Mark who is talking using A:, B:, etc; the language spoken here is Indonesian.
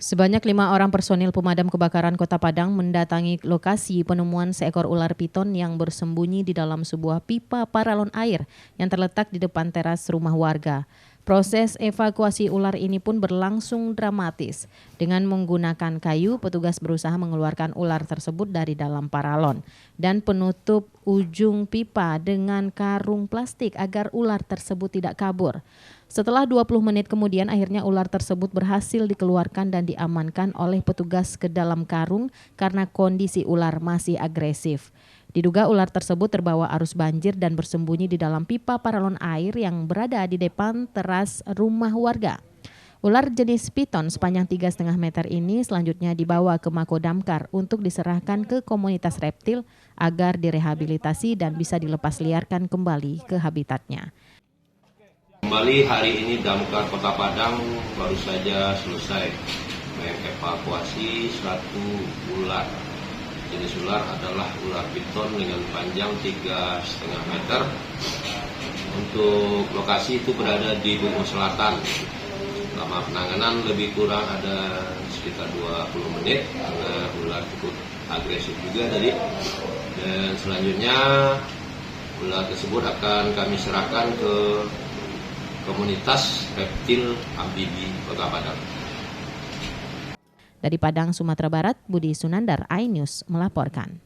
A: Sebanyak 5 orang personil pemadam kebakaran Kota Padang mendatangi lokasi penemuan seekor ular piton yang bersembunyi di dalam sebuah pipa paralon air yang terletak di depan teras rumah warga. Proses evakuasi ular ini pun berlangsung dramatis. Dengan menggunakan kayu, petugas berusaha mengeluarkan ular tersebut dari dalam paralon dan penutup ujung pipa dengan karung plastik agar ular tersebut tidak kabur. Setelah 20 menit kemudian akhirnya ular tersebut berhasil dikeluarkan dan diamankan oleh petugas ke dalam karung karena kondisi ular masih agresif. Diduga ular tersebut terbawa arus banjir dan bersembunyi di dalam pipa paralon air yang berada di depan teras rumah warga. Ular jenis piton sepanjang 3,5 meter ini selanjutnya dibawa ke Mako Damkar untuk diserahkan ke komunitas reptil agar direhabilitasi dan bisa dilepas liarkan kembali ke habitatnya.
B: Kembali hari ini Damkar Kota Padang baru saja selesai mengevakuasi satu ular. Jenis ular adalah ular piton dengan panjang 3,5 meter. Untuk lokasi itu berada di Bungo Selatan. Lama penanganan lebih kurang ada sekitar 20 menit karena ular cukup agresif juga tadi. Dan selanjutnya ular tersebut akan kami serahkan ke komunitas reptil amfibi Kota Padang.
A: Dari Padang, Sumatera Barat, Budi Sunandar, iNews melaporkan.